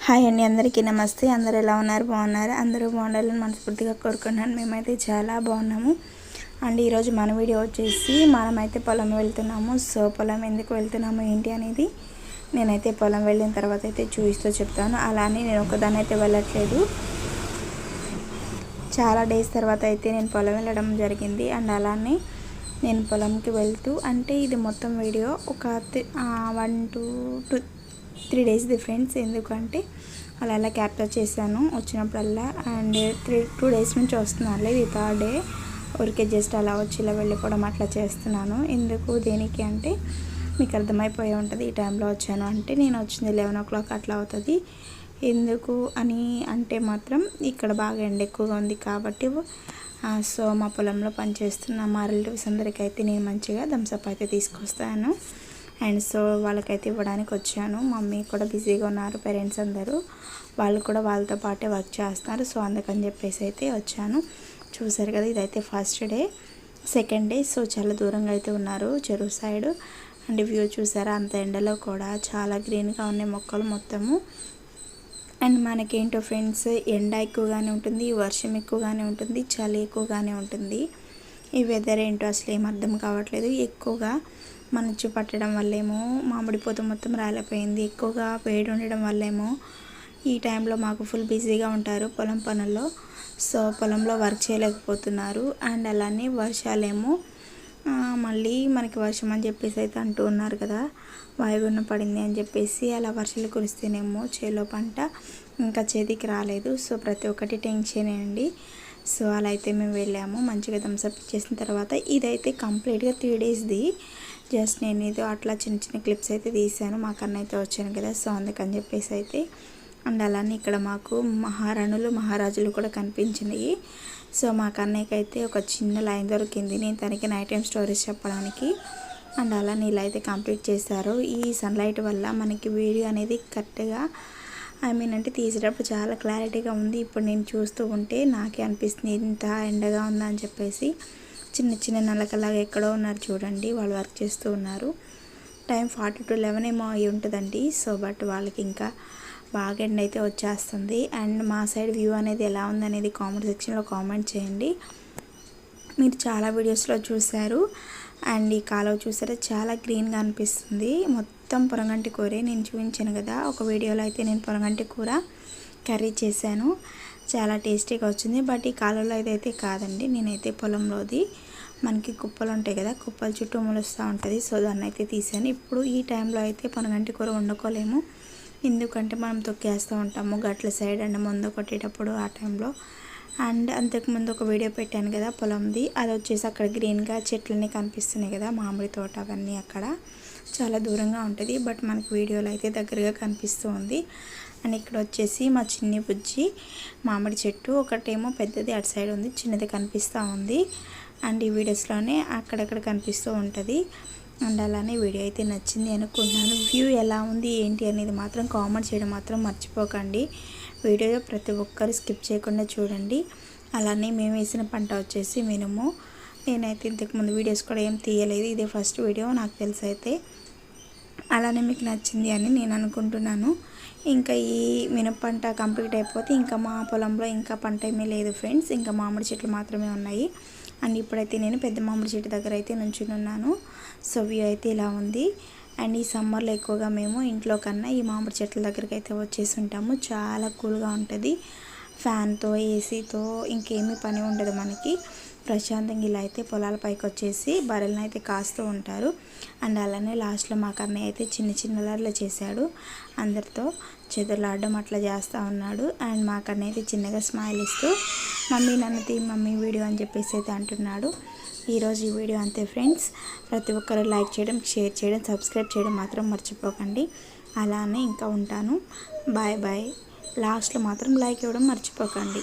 Hi అండి, అందరికీ నమస్తే. అందరూ ఎలా ఉన్నారు? బాగున్నారు? అందరూ బాగుండాలని మనస్ఫూర్తిగా కోరుకున్నాను. మేమైతే చాలా బాగున్నాము అండ్ ఈరోజు మన వీడియో వచ్చేసి మనమైతే పొలం వెళ్తున్నాము. సో పొలం ఎందుకు వెళ్తున్నాము ఏంటి అనేది నేనైతే పొలం వెళ్ళిన తర్వాత అయితే చూపిస్తూ చెప్తాను. అలానే నేను ఒకదాన్ని అయితే వెళ్ళట్లేదు, చాలా డేస్ తర్వాత అయితే నేను పొలం వెళ్ళడం జరిగింది. అండ్ అలానే నేను పొలంకి వెళ్తూ అంటే ఇది మొత్తం వీడియో ఒక 1 to 3 days డిఫరెన్స్. ఎందుకంటే అలా క్యాప్చర్ చేశాను వచ్చినప్పుడల్లా. అండ్ 2 days నుంచి వస్తున్నాను, ఇది 3rd day. ఊరికే జస్ట్ అలా వచ్చి ఇలా వెళ్ళిపోవడం అట్లా చేస్తున్నాను. ఎందుకు దేనికి అంటే మీకు అర్థమైపోయి ఉంటుంది ఈ టైంలో వచ్చాను అంటే. నేను వచ్చింది 11 o'clock అట్లా అవుతుంది. ఎందుకు అని అంటే మాత్రం ఇక్కడ బాగా ఎండ ఎక్కువగా ఉంది కాబట్టి సో మా పొలంలో పనిచేస్తున్న మా రిలేటివ్స్ అందరికీ అయితే నేను మంచిగా థమ్స్అప్ అయితే తీసుకొస్తాను. అండ్ సో వాళ్ళకైతే ఇవ్వడానికి వచ్చాను. మమ్మీ కూడా బిజీగా ఉన్నారు, పేరెంట్స్ అందరూ వాళ్ళు కూడా వాళ్ళతో పాటే వర్క్ చేస్తున్నారు. సో అందుకని చెప్పేసి అయితే వచ్చాను. చూసారు కదా, ఇదైతే first day. Second day so చాలా దూరంగా అయితే ఉన్నారు చెరువు సైడ్. అండ్ వ్యూ చూసారా, అంత ఎండలో కూడా చాలా గ్రీన్గా ఉన్నాయి మొక్కలు మొత్తము. అండ్ మనకేంటో ఫ్రెండ్స్, ఎండ ఎక్కువగానే ఉంటుంది, వర్షం ఎక్కువగానే ఉంటుంది, చలి ఎక్కువగానే ఉంటుంది. ఈ వెదర్ ఏంటో అసలు ఏం అర్థం కావట్లేదు. ఎక్కువగా మంచు పట్టడం వల్లేమో మామిడి పూత మొత్తం రాలిపోయింది, ఎక్కువగా వేడి ఉండడం వల్లేమో ఈ టైంలో మాకు ఫుల్ బిజీగా ఉంటారు పొలం పనుల్లో. సో పొలంలో వర్క్ చేయలేకపోతున్నారు. అండ్ అలానే వర్షాలేమో మళ్ళీ మనకి వర్షం అని చెప్పేసి అయితే అంటూ ఉన్నారు కదా, వాయుగుండం పడింది అని చెప్పేసి. అలా వర్షాలు కురిస్తేనేమో చేలో పంట ఇంకా చేతికి రాలేదు. సో ప్రతి ఒక్కటి టెన్షన్ అండి. సో అలా అయితే మేము వెళ్ళాము, మంచిగా థమ్స్అప్ చేసిన తర్వాత. ఇదైతే కంప్లీట్గా 3 daysది. జస్ట్ నేను ఇది అట్లా చిన్న చిన్న క్లిప్స్ అయితే తీసాను, మా కన్నా అయితే వచ్చాను కదా, సో అందుకని చెప్పేసి అయితే. అండ్ అలానే ఇక్కడ మాకు మహారాణులు మహారాజులు కూడా కనిపించినాయి. సో మా కన్నయ్యకి అయితే ఒక చిన్న లైన్ దొరికింది నేను తనకి నైట్ టైం స్టోరీస్ చెప్పడానికి. అండ్ అలానే ఇలా అయితే కంప్లీట్ చేశారు. ఈ సన్లైట్ వల్ల మనకి వీడియో అనేది కరెక్ట్గా అంటే తీసేటప్పుడు చాలా క్లారిటీగా ఉంది. ఇప్పుడు నేను చూస్తూ ఉంటే నాకే అనిపిస్తుంది ఇంత ఎండగా ఉందా అని చెప్పేసి. చిన్న చిన్న నలకలాగా ఎక్కడో ఉన్నారు చూడండి, వాళ్ళు వర్క్ చేస్తూ ఉన్నారు. టైం 40 to 11 ఏమో అయి ఉంటుందండి. సో బట్ వాళ్ళకి ఇంకా బాగా ఎండ అయితే వచ్చేస్తుంది. అండ్ మా సైడ్ వ్యూ అనేది ఎలా ఉందనేది కామెంట్ సెక్షన్లో కామెంట్ చేయండి. మీరు చాలా వీడియోస్లో చూశారు. అండ్ ఈ కాలువ చూసారా, చాలా గ్రీన్గా అనిపిస్తుంది. మొత్తం పొరగంటి కూరే నేను చూపించాను కదా ఒక వీడియోలో అయితే. నేను పొరగంటి కూర కర్రీ చేశాను, చాలా టేస్టీగా వచ్చింది. బట్ ఈ కాలువలో అయితే కాదండి, నేనైతే పొలంలోది మనకి కుప్పలు ఉంటాయి కదా, కుప్పల చుట్టూ మొలుస్తూ ఉంటుంది. సో దాన్ని అయితే తీసాను. ఇప్పుడు ఈ టైంలో అయితే పొరగంటి కూర వండుకోలేము, ఎందుకంటే మనం తొక్కేస్తూ ఉంటాము గట్ల సైడ్ అండ్ ముందు కొట్టేటప్పుడు ఆ టైంలో. అండ్ అంతకుముందు ఒక వీడియో పెట్టాను కదా పొలంది, అది వచ్చేసి అక్కడ గ్రీన్గా చెట్లన్నీ కనిపిస్తున్నాయి కదా, మామిడి తోట అవన్నీ అక్కడ చాలా దూరంగా ఉంటుంది. బట్ మనకి వీడియోలో అయితే దగ్గరగా కనిపిస్తూ ఉంది. అండ్ ఇక్కడ వచ్చేసి మా చిన్ని బుజ్జి మామిడి చెట్టు ఒకటేమో పెద్దది అటు సైడ్ ఉంది, చిన్నది కనిపిస్తూ ఉంది. అండ్ ఈ వీడియోస్లోనే అక్కడక్కడ కనిపిస్తూ ఉంటుంది. అండ్ అలానే వీడియో అయితే నచ్చింది అనుకున్నాను. వ్యూ ఎలా ఉంది ఏంటి అనేది మాత్రం కామెంట్ చేయడం మాత్రం మర్చిపోకండి. వీడియో ప్రతి ఒక్కరు స్కిప్ చేయకుండా చూడండి. అలానే మేము వేసిన పంట వచ్చేసి మినుము. నేనైతే ఇంతకుముందు వీడియోస్ కూడా ఏం తీయలేదు, ఇదే ఫస్ట్ వీడియో నాకు తెలిసి అయితే. అలానే మీకు నచ్చింది అని నేను అనుకుంటున్నాను. ఇంకా ఈ మినప పంట కంప్లీట్ అయిపోతే ఇంకా మా పొలంలో ఇంకా పంట ఏమీ లేదు ఫ్రెండ్స్, ఇంకా మామిడి చెట్లు మాత్రమే ఉన్నాయి. అండ్ ఇప్పుడైతే నేను పెద్ద మామిడి చెట్టు దగ్గర అయితే నుంచుని ఉన్నాను. సో వ్యూ అయితే ఇలా ఉంది. అండ్ ఈ సమ్మర్లో ఎక్కువగా మేము ఇంట్లో కన్నా ఈ మామిడి చెట్ల దగ్గరికి అయితే వచ్చేసి ఉంటాము. చాలా కూల్గా ఉంటుంది, ఫ్యాన్తో ఏసీతో ఇంకేమీ పని ఉండదు మనకి. ప్రశాంతంగా ఇలా అయితే పొలాల పైకి వచ్చేసి బర్రెలను అయితే కాస్తూ ఉంటారు. అండ్ అలానే లాస్ట్లో మా కన్నయ్య అయితే చిన్న చిన్న అల్లర్లు చేశాడు, అందరితో చెదలాడడం అట్లా చేస్తూ ఉన్నాడు. అండ్ మా కన్నయ్య అయితే చిన్నగా స్మైల్ ఇస్తూ మమ్మీ నన్ను తీ మమ్మీ వీడియో అని చెప్పేసి అయితే అంటున్నాడు. ఈరోజు ఈ వీడియో అంతే ఫ్రెండ్స్. ప్రతి ఒక్కరు లైక్ చేయడం, షేర్ చేయడం, సబ్స్క్రైబ్ చేయడం మాత్రం మర్చిపోకండి. అలానే ఇంకా ఉంటాను, బాయ్ బాయ్. లాస్ట్లో మాత్రం లైక్ ఇవ్వడం మర్చిపోకండి.